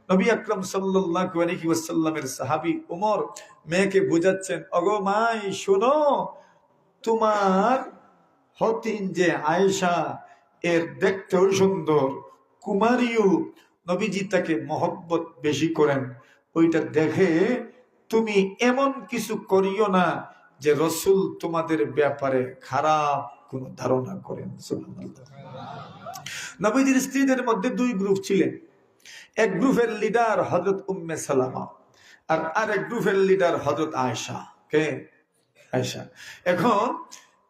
নবী আকরাম সাল্লাল্লাহু আলাইহি ওয়াসাল্লামের সাহাবী ওমর মেয়েকে বোঝাচ্ছেন, ওগো মাই শোনো, তোমার হতিন যে আয়েশা, এর দেখতেও সুন্দর, কুমারীও, নবীজি তাকে মহব্বত বেশি করেন। ওইটা দেখে তুমি এমন কিছু করিও না যে রসুল তোমাদের ব্যাপারে খারাপ কোন ধারণা করেন। নবীজির স্ত্রীদের মধ্যে দুই গ্রুপ ছিলেন। এক গ্রুপের লিডার হযরত উম্মে সালামা, আর আরেক গ্রুপের লিডার হযরত আয়েশা। কে? আয়েশা। এখন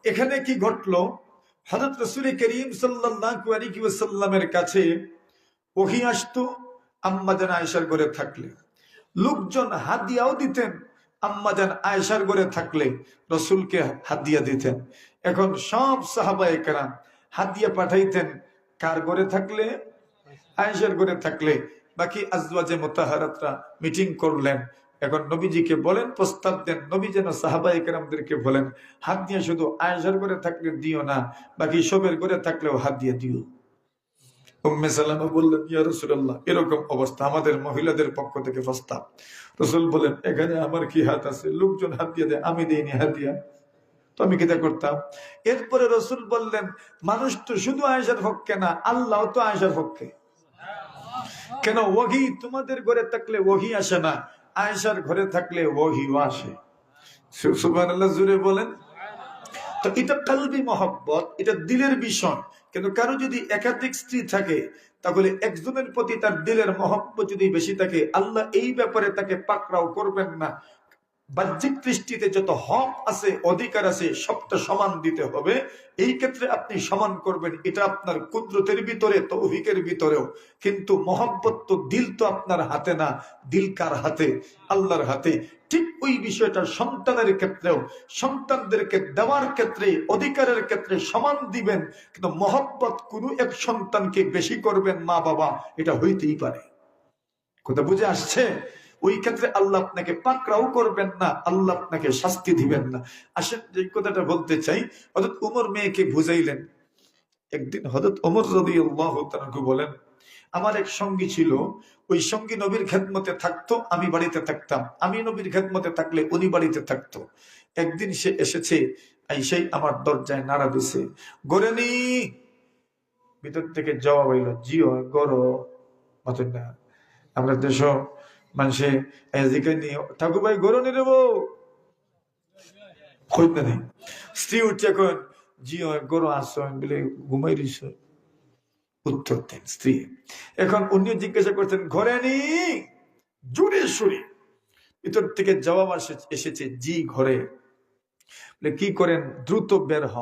এখানে কি ঘটলো? হযরত রাসূল করিম সাল্লাল্লাহু আলাইহি ওয়াসাল্লামের কাছে ওহী আসতো আম্মাজান আয়েশার ঘরে থাকলে, লোকজন হাদিয়াও দিতেন আম্মাজান আয়েশার ঘরে থাকলে রাসূলকে হাদিয়া দিতেন। এখন সব সাহাবায়ে কেরাম হাদিয়া পাঠাইতেন কার ঘরে থাকলে? আয়েশার ঘরে থাকলে। বাকি আজওয়াজে মুতাহারাতরা মিটিং করলেন, এখন নবীজিকে বলেন, প্রস্তাব দেন, নবী যেন সাহাবায়ে কেরামদেরকে বলেন হাত দিয়ে শুধু আয়েশার ঘরে থাকলে দিও না, বাকি সবের ঘরে থাকলেও হাত দিয়ে দিও। উম্মে সালামা বললেন, ইয়া রাসূলুল্লাহ, এরকম অবস্থা, আমাদের মহিলাদের পক্ষ থেকে প্রস্তাব। রাসূল বলেন, এখানে আমার কি হাত আছে? লোকজন হাত দিয়ে দেয়, আমি দেইনি হাত দিয়া, তো আমি কিতা করতাম? এরপরে রাসূল বললেন, মানুষ তো শুধু আয়েশার পক্ষে না, আল্লাহ তো আয়েশার পক্ষে। কেন? ওহী তোমাদের ঘরে থাকলে ওহী আসে না, আয়েশার ঘরে থাকলে ওহীও আসে। সুবহানাল্লাহ, জোরে বলেন। তো এটা কলবি মহব্বত, এটা দিলের বিষয়। কিন্তু কারো যদি একাধিক স্ত্রী থাকে, তাহলে একজনের প্রতি তার দিলের মহব্বত যদি বেশি থাকে, আল্লাহ এই ব্যাপারে তাকে পাকড়াও করবেন না। বাহ্যিক দৃষ্টিতে যত হক আছে, অধিকার আছে, সবটা সমান দিতে হবে। এই ক্ষেত্রে আপনি সমান করবেন, এটা আপনার কুদরতের ভিতরে, তৌফিকের ভিতরেও। কিন্তু মহব্বত তো, দিল তো আপনার হাতে না, দিল কার হাতে? আল্লাহর হাতে। ঠিক ওই বিষয়টা সন্তানের ক্ষেত্রেও, সন্তানদেরকে দেওয়ার ক্ষেত্রে, অধিকারের ক্ষেত্রে সমান দিবেন। কিন্তু মহব্বত কোনো এক সন্তানকে বেশি করবেন মা বাবা, এটা হইতেই পারে। কথা বুঝে আসছে? ওই ক্ষেত্রে আল্লাহ আপনাকে পাকড়াও করবেন না, আল্লাহ আপনাকে শাস্তি দিবেন না। আসেন, যে কথাটা বলতে চাই, হযরত ওমর মেয়েকে বুঝাইলেন। একদিন হযরত ওমর রাদিয়াল্লাহু তাআলা বলেন, আমার এক সঙ্গী ছিল, ওই সঙ্গী নবীর খেদমতে থাকতো, আমি বাড়িতে থাকতাম, আমি নবীর খেদমতে থাকলে উনি বাড়িতে থাকতো। একদিন সে এসেছে, সেই আমার দরজায় নাড়া দিছে, গরেনি। ভিতর থেকে জবাব হইল, জিও গরো। না, আমরা দেশ মানুষে ঠাকুর ভাই গরো নি দেবো, খোঁজ না নেই। স্ত্রী উঠছে, এখন জিও গরো আসো বলে ঘুমাই রইছ, উত্তর দেন স্ত্রী। এখন উনিও জিজ্ঞাসা করছেন, ঘরে নি? জোরে সুরে ভিতর থেকে জবাব এসেছে, জি ঘরে। কি করেন? দ্রুত বের হ।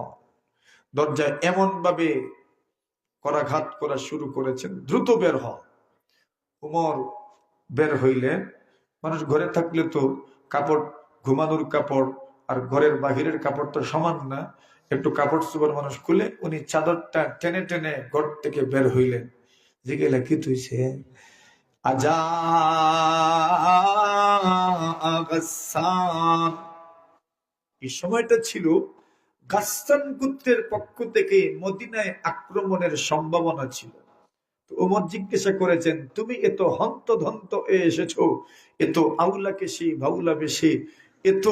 দরজায় এমন ভাবে করাঘাত করা শুরু করেছেন, দ্রুত বের হ। উমর বের হইলেন। মানুষ ঘরে থাকলে তো কাপড়, ঘুমানোর কাপড় আর ঘরের বাহিরের কাপড় তো সমান না, একটু কাপড় চোপড় মানুষ খুলে, উনি চাদরটা টেনে টেনে ঘর থেকে বের হইলেন। জিজ্ঞেলা, কি তুইছে? আজা এই সময়টা ছিল গাসসান গোত্রের পক্ষ থেকে মদিনায় আক্রমণের সম্ভাবনা ছিল। ওমর জিজ্ঞাসা করেছেন, তুমি এত হন্তদন্ত এসেছো, এত আউলা কেশি ভাউলা বেশি, এত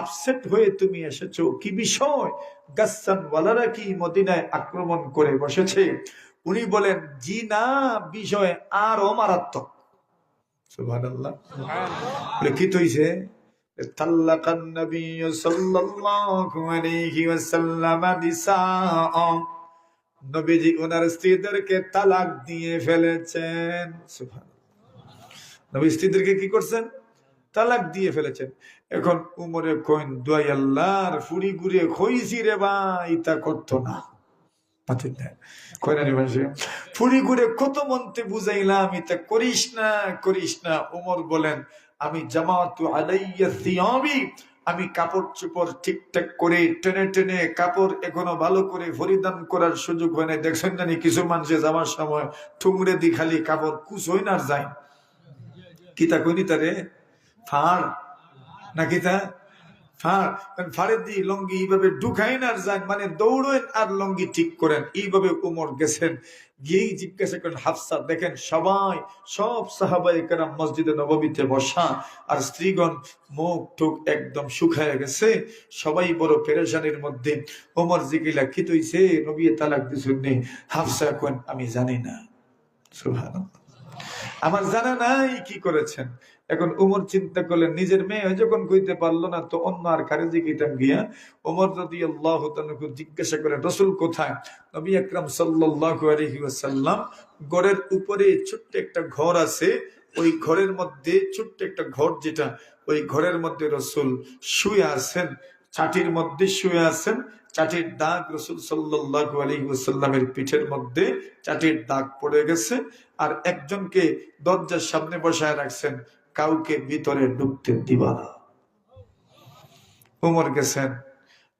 আপসেট হয়ে তুমি এসেছো, কি বিষয়? গাসসান ওয়ালারা কি মদিনায় আক্রমণ করে বসেছে? উনি বলেন, জি না, বিষয় আরো মারাত্মক। সুবহানাল্লাহ। কি হইছে? তাল্লাকান নবী সাল্লাল্লাহু আলাইহি ওয়াসাল্লাম নিসাআ, নবীজি ওনার স্ত্রীদেরকে তালাক দিয়ে ফেলেছেন। সুবহানাল্লাহ। নবী স্ত্রীদেরকে কি করছেন? তালাক দিয়ে ফেলেছেন। এখন উমরে কইন, দোয়াই আল্লাহর ফুরি ঘুরে খইছি রে ভাই, তা করতো না। ফুরি ঘুরে কত মন্ত্রে বুঝাইলাম, এটা করিস না, করিস না। উমর বলেন, আমি জামাতু আলাইয়া সিয়াবি, আমি কাপড় চোপড় ঠিকঠাক করে টেনে টেনে, কাপড় এখনো ভালো করে পরিধান করার সুযোগ হয় না। দেখছেন জানি কিছু মানুষে যাওয়ার সময় ঠুংরে দি খালি কাপড় কুচ হই না যায়। কিতা কইনি তারে ফাড় না কিতা ফাড়ে দিয়ে লঙ্গি এইভাবে ঢুকাইন আর যান, মানে দৌড়েন আর লঙ্গি ঠিক করেন। এইভাবে উমর গেছেন, গিয়েই জিজ্ঞাসা করেন হাফসা, দেখেন সবাই সব সাহাবায়ে কেরাম মসজিদে নববীতে বসা, আর স্ত্রীগণ মুখ টুক একদম শুকায় গেছে, সবাই বড় পেরেশানির মধ্যে। ওমর জিজ্ঞাসা কি হইছে, নবী তালাক দিছেন? হাফসা কোন আমি জানি না। সুবহানাল্লাহ, আমার জানা নাই কি করেছেন। এখন উমর চিন্তা করলেন, নিজের মেয়ে যখন কইতে পারলো না, তো অন্য আর কারে জিজ্ঞাসা গিয়া ওমর রাদিয়াল্লাহু তাআলা জিজ্ঞাসা করেন রাসূল কোথায়? নবী আকরাম সাল্লাল্লাহু আলাইহি ওয়াসাল্লাম ঘরের উপরে ছোট্ট একটা ঘর আছে, ওই ঘরের মধ্যে ছোট্ট একটা ঘর, যেটা ওই ঘরের মধ্যে রাসূল শুয়ে আছেন, ছাটির মধ্যে শুয়ে আছেন। চাটির দাগ রাসূল সাল্লাল্লাহু আলাইহি ওয়াসাল্লামের পিঠের মধ্যে চাটির দাগ পড়ে গেছে, আর একজনকে দরজার সামনে বসায় রাখছেন, কাউকে ভিতরে ঢুকতে দিবা না। উমর গেছেন,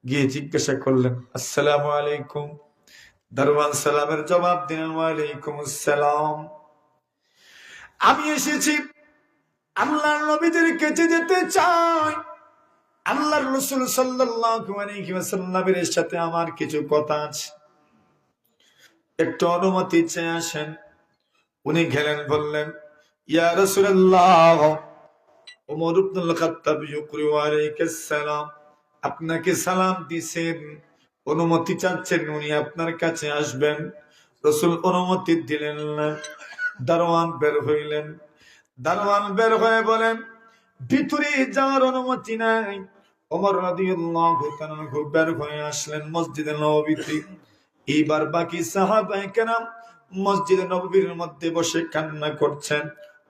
গিয়ে জিজ্ঞাসা করলেন আসসালামু আলাইকুম। দারওয়ান সালামের জবাব দিলেন ওয়ালাইকুম আসসালাম। আমি এসেছি আল্লাহর নবীদের কাছে যেতে চাই, আল্লাহর রাসূল সাল্লাল্লাহু আলাইহি ওয়াসাল্লামের সাথে আমার কিছু কথা আছে, একটু অনুমতি চেয়ে আসেন। উনি গেলেন, বললেন ইয়া রাসূলুল্লাহ, ওমর ইবনুল খাত্তাব ইউকরি ওয়া আলাইকুস সালাম, আপনাকে সালাম দিবেন, অনুমতি চাচ্ছেন, উনি আপনার কাছে আসবেন। রাসূল অনুমতি দিলেন না। দারওয়ান বের হইলেন, দারওয়ান বের হয়ে বলেন ভিতরে যাওয়ার অনুমতি নাই। ওমর রাদিয়াল্লাহু তাআলা বের হয়ে আসলেন মসজিদে নববীতে। এইবার বাকি সাহাবায়ে কেরাম মসজিদে নববীর মধ্যে বসে কান্না করছেন।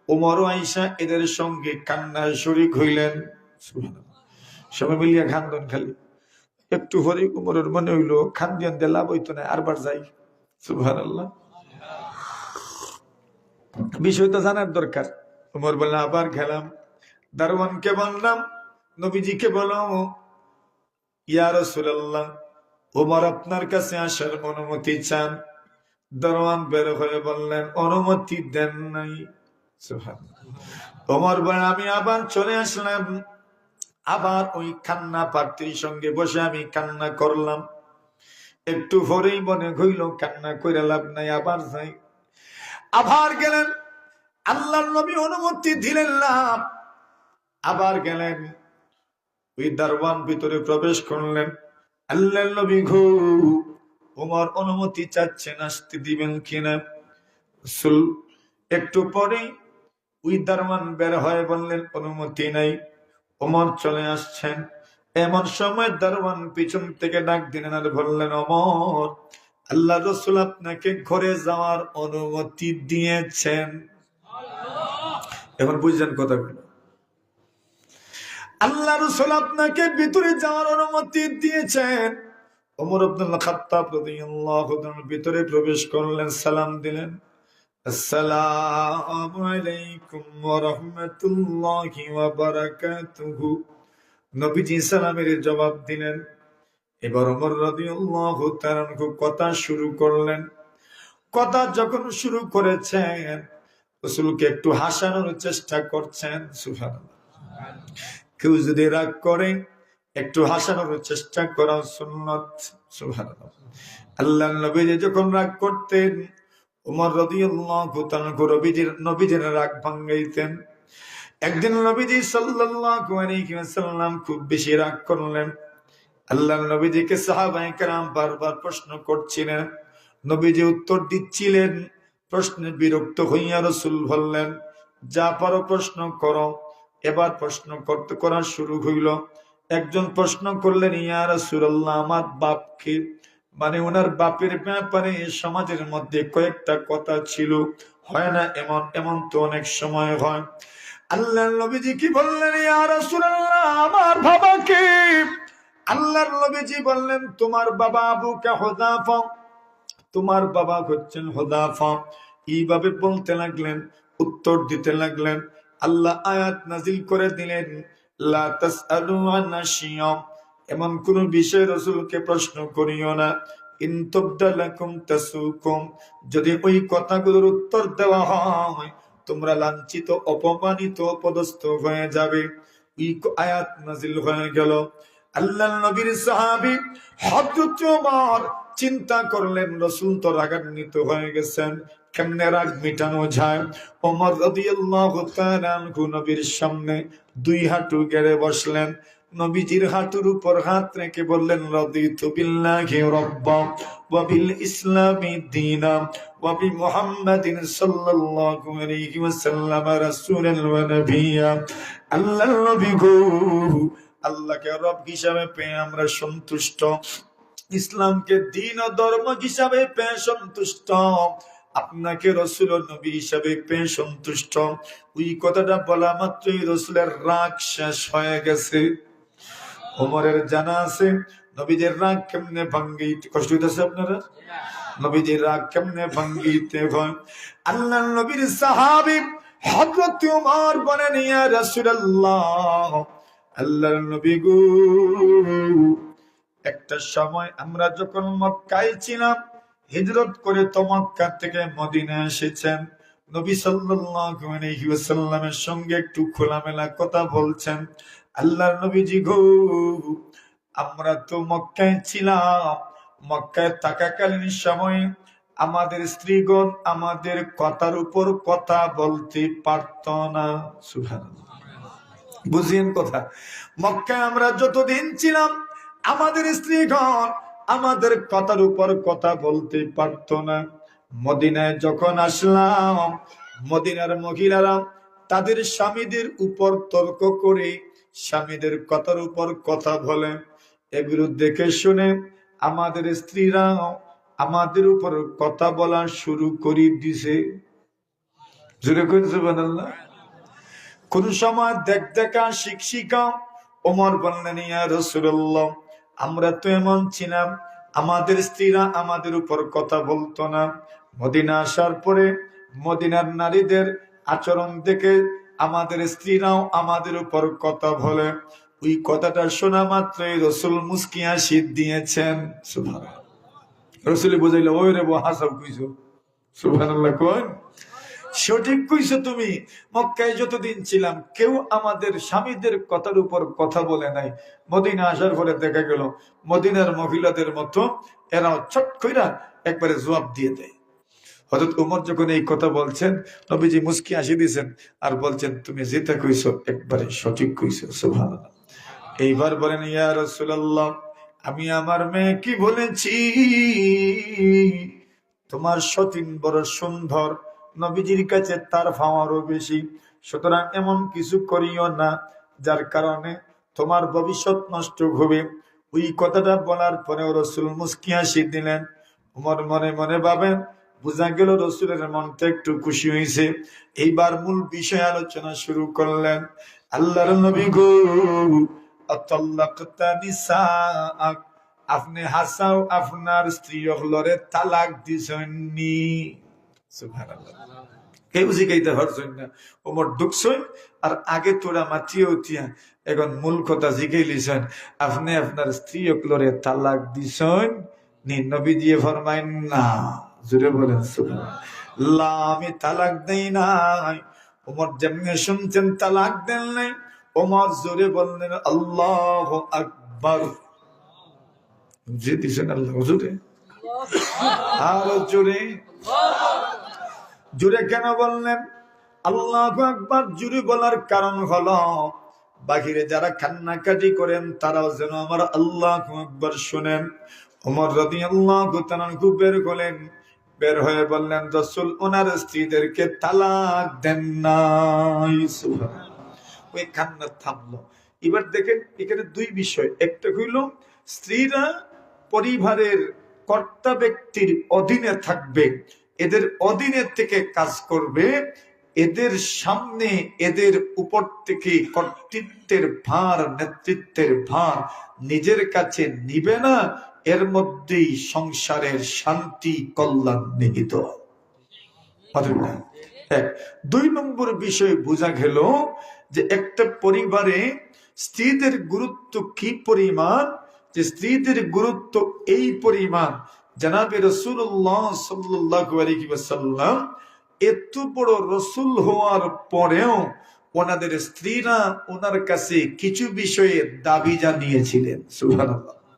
ওমর ও আয়েশা এদের সঙ্গে কান্নায় শরীক হইলেন। সুবহানাল্লাহ, সবাই মিলিয়া খান্দন খালি। একটু পরে উমরের মনে হইল খান্দিয়ান দিয়ে লাভ হইতো না, আরবার যাই। সুবহানাল্লাহ, বিষয়টা জানার দরকার। উমর বললেন আবার গেলাম, দারওয়ানকে বললাম নবীজিকে বলো ইয়া রাসূলুল্লাহ, ওমর আপনার কাছে আসার অনুমতি চান। দারওয়ান বের হয়ে বললেন অনুমতি দেন নাই। ওমর বলেন আমি আবার চলে আসলাম, আবার ওই কান্না পাত্রীর সঙ্গে বসে আমি কান্না করলাম। একটু পরেই মনে হইল কান্না করে লাভ নাই, আবার যাই। আবার গেলেন, আল্লাহর নবী অনুমতি দিলেন না, আবার গেলেন। ওই দারওয়ান ভিতরে প্রবেশ করলেন, আল্লাহর নবী গো, ওমর অনুমতি চাচ্ছেন, আসতে দিবেন কিনা? রাসূল একটু পরে ওই দারওয়ান বের হয়ে বললেন অনুমতি নাই, ওমর চলে আসছেন। এমন সময় দারওয়ান পিছন থেকে ডাক দিলেন আর বললেন ওমর, আল্লাহ রাসূল আপনাকে ঘরে যাওয়ার অনুমতি দিয়েছেন। এখন বুঝলেন কথাগুলো, আল্লাহ রাসূল আপনাকে ভিতরে যাওয়ার অনুমতি দিয়েছেন। ওমর ইবনুল খাত্তাব রাদিয়াল্লাহু তাআলা ভিতরে প্রবেশ করলেন, সালাম দিলেন, আসসালামু আলাইকুম ওয়া রাহমাতুল্লাহি ওয়া বারাকাতুহু। নবীজি সালামের জবাব দিলেন। এবার ওমর রাদিয়াল্লাহু তাআলা কথা শুরু করলেন। কথা যখন শুরু করেছেন, রাসূলকে একটু হাসানোর চেষ্টা করছেন। সুবহানাল্লাহ, কেউ যদি রাগ করে একটু হাসানোর চেষ্টা করা সুন্নাত। সুবহানাল্লাহ, আল্লাহর নবী যখন রাগ করতেন, ওমর রাদিয়াল্লাহু তাআলা নবীজির রাগ ভাঙাইতেন। একদিন নবীজি সাল্লাল্লাহু আলাইহি ওয়াসাল্লাম খুব বেশি রাগ করলেন। আল্লাহর নবীজিকে সাহাবায়ে কেরাম বারবার প্রশ্ন করছিলেন, নবীজি উত্তর দিচ্ছিলেন। প্রশ্নে বিরক্ত হইয়া রাসূল বললেন যা পারো প্রশ্ন করো। এবার প্রশ্ন করা শুরু হইল। একজন প্রশ্ন করলেন ইয়া রাসূলুল্লাহ, আমার বাপকে, মানে ওনার বাপের ব্যাপারে সমাজের মধ্যে কয়েকটা কথা ছিল, হয় না এমন? এমন তো অনেক সময় হয়। আল্লাহর নবীজি কি বললেন ইয়া রাসূলুল্লাহ, আমার বাবাকে। আল্লাহর নবীজি বললেন তোমার বাবা আবুকা হুযাফা, তোমার বাবা হচ্ছেন হুযাফা। এইভাবে বলতে লাগলেন, উত্তর দিতে লাগলেন। আল্লাহ আয়াত নাজিল করে দিলেন লা তাসআলু আন আশিয়া, এমন কোন বিষয় রাসূলকে প্রশ্ন করিও না। ইন তুবদা লাকুম তাসুকুম, যদি ওই কথাগুলোর উত্তর দেওয়া হয় তোমরা লাঞ্ছিত, অপমানিত, অপদস্থ হয়ে যাবে। ওই আয়াত নাজিল হয়ে গেল। আল্লাহর নবীর সাহাবী হযরত ওমর চিন্তা করলেন, রাসূল তো রাগান্বিত হয়ে গেছেন, কেমনে রাগ মিটানো যায়। ওমর রাদিয়াল্লাহু তাআলা আনহু নবীর সামনে দুই হাঁটু গেড়ে বসলেন, নবীজির হাঁটুর উপর হাত রেখে বললেন, রাদিতু বিল্লাহি রাব্বা ওয়া বিল ইসলামি দীনা ওয়া বি মুহাম্মাদিন সাল্লাল্লাহু আলাইহি ওয়াসাল্লাম রাসূলান ওয়া নাবিয়্যা। আল্লাহর নবী গো, আল্লাহকে রব হিসাবে পেয়ে আমরা সন্তুষ্ট, ইসলামকে দ্বীন ও ধর্ম হিসাবে পেয়ে সন্তুষ্ট, আপনাকে রাসূল ও নবী হিসাবে পেয়ে সন্তুষ্ট। ওই কথাটা বলা মাত্রই রাসূলের রাগ শেষ হয়ে গেছে। ওমরের জানা আছে নবীজির রাগ কেমনে ভাঙ্গিতে, কষ্ট হইতেছে আপনারা? নবীজির রাগ কেমনে ভাঙ্গিতে হয়। আল্লাহর নবীর সাহাবী হযরত ওমর বলেন, ইয়া রাসূলুল্লাহ, আল্লাহর নবী গো, একটা সময় আমরা যখন মক্কায় ছিলাম, হিজরত করে তো মক্কা থেকে মদিনায় এসেছেন, নবী সাল্লাল্লাহু আলাইহি ওয়াসাল্লামের সঙ্গে একটু খোলামেলা কথা বলছেন। আল্লাহর নবীজি গো, আমরা তো মক্কায় ছিলাম, মক্কায় থাকাকালীন সময়ে আমাদের স্ত্রীগণ আমাদের কথার উপর কথা বলতে পারত না। সুবহানাল্লাহ, বুঝিয়েন কথা। মক্কায় আমরা যতদিন ছিলাম আমাদের স্ত্রীগণ আমাদের কথার উপর কথা বলতে পারত না। মদিনায় যখন আসলাম, মদিনার মহিলারা তাদের স্বামীদের উপর তর্ক করে স্বামীদের কথার উপর কথা বলে। এগুলো দেখে শুনে আমাদের স্ত্রীরা আমাদের উপর কথা বলা শুরু করে দিছে। জোরে কইন সুবহানাল্লাহ। কোন সময় দেখা শিক্ষিকা ওমর বললেন, ইয়া রাসূলুল্লাহ, আমরা তো এমন ছিলাম আমাদের স্ত্রীরা আমাদের উপর কথা বলতো না। মদিনা আসার পরে মদিনার নারীদের আচরণ দেখে আমাদের স্ত্রীরাও আমাদের উপর কথা বলে। ওই কথাটা শোনা মাত্রই রাসূল মুস্কি হাসি দিয়েছেন। সুবহানাল্লাহ। রাসূল বুঝাইলো, ওই রে হাসাব কইছো। সুবহানাল্লাহ কোন, সঠিক কইছো তুমি। মক্কায় যতদিন ছিলাম কেউ আমাদের স্বামীদের কথার উপর কথা বলে নাই। মদিনা আসার পরে দেখা গেল মদিনার মহিলাদের মতো এরাও ছট কইরা একবারে জবাব দিয়ে দেয়। হযরত ওমর যখন এই কথা বলছেন, নবীজি মুস্কি হাসি দিয়েছেন আর বলছেন, তুমি যেটা কইছো একবারে সঠিক কইছো। সুবহানাল্লাহ। এইবার বলেন, ইয়া রাসূলুল্লাহ, আমি আমার মেয়ে কি বলেছি? তোমার সতীন বড় সুন্দর, নবীজির কাছে তার পাওয়ারও বেশি, সুতরাং এমন কিছু করিও না যার কারণে তোমার ভবিষ্যৎ নষ্ট হবে। ওই কথাটা বলার পরে রাসূল মুস্কি হাসি দিলেন। ওমর মনে মনে ভাবেন, বোঝা গেল রাসূলের মনটা একটু খুশি হয়েছে। এইবার মূল বিষয় আলোচনা শুরু করলেন। আল্লাহর নবী গো, আতাল্লাকতা নিসাআক, আপনি হাসাও আপনার স্ত্রী হলরে তালাক দিছেননি। সুবহানাল্লাহ। কেউ জিগাইতে পারছেন না। ওমর ঢুকছেন আর আগে তোরা মাতিয়ে উঠিয়া এখন মূল কথা জিগাই লিছেন, আপনি আপনার স্ত্রী হলরে তালাক দিছেন নি? নবী দিয়ে ফরমাইন না। জোরে বলেন সুবহানাল্লাহ। আমি তালাক দেই নাই। ওমর যেমনি শুনছেন তালাক দেন নাই, ওমর জোরে বললেন, আল্লাহু আকবার। যে দিছেন আল্লাহ জোরে, আরো জোরে। জোরে কেন বললেন আল্লাহু আকবার? জোরে বলার কারণ হলো বাহিরে যারা কান্নাকাটি করেন তারাও যেন আমার আল্লাহু আকবার শুনেন। ওমর রাদিয়াল্লাহু তাআলা খুব বের হলেন, বের হয়ে বললেন, রাসূল ওনার স্ত্রীদেরকে তালাক দেন নাই। সুবহানাল্লাহ। ওই কান্না থামলো। এবার দেখেন এখানে দুই বিষয়। একটা হইল স্ত্রীরা পরিবারের কর্তা ব্যক্তির অধীনে থাকবে, এদের অধীনে থেকে কাজ করবে, এদের সামনে এদের উপর থেকে কর্তৃত্বের ভার, নেতৃত্বের ভার নিজের কাছে নিবে না। এর মধ্যেই সংসারের শান্তি কল্যাণ নিহিত। দুই নম্বর বিষয় বোঝা গেল যে একটা পরিবারে স্ত্রীদের গুরুত্ব কি পরিমাণ, যে স্ত্রীদের গুরুত্ব এই পরিমাণ, জনাবে রাসূলুল্লাহ সাল্লাল্লাহু আলাইহি ওয়াসাল্লাম এত বড় রাসূল হওয়ার পরেও ওনাদের স্ত্রীরা ওনার কাছে কিছু বিষয়ে দাবি জানিয়েছিলেন। সুবহানাল্লাহ।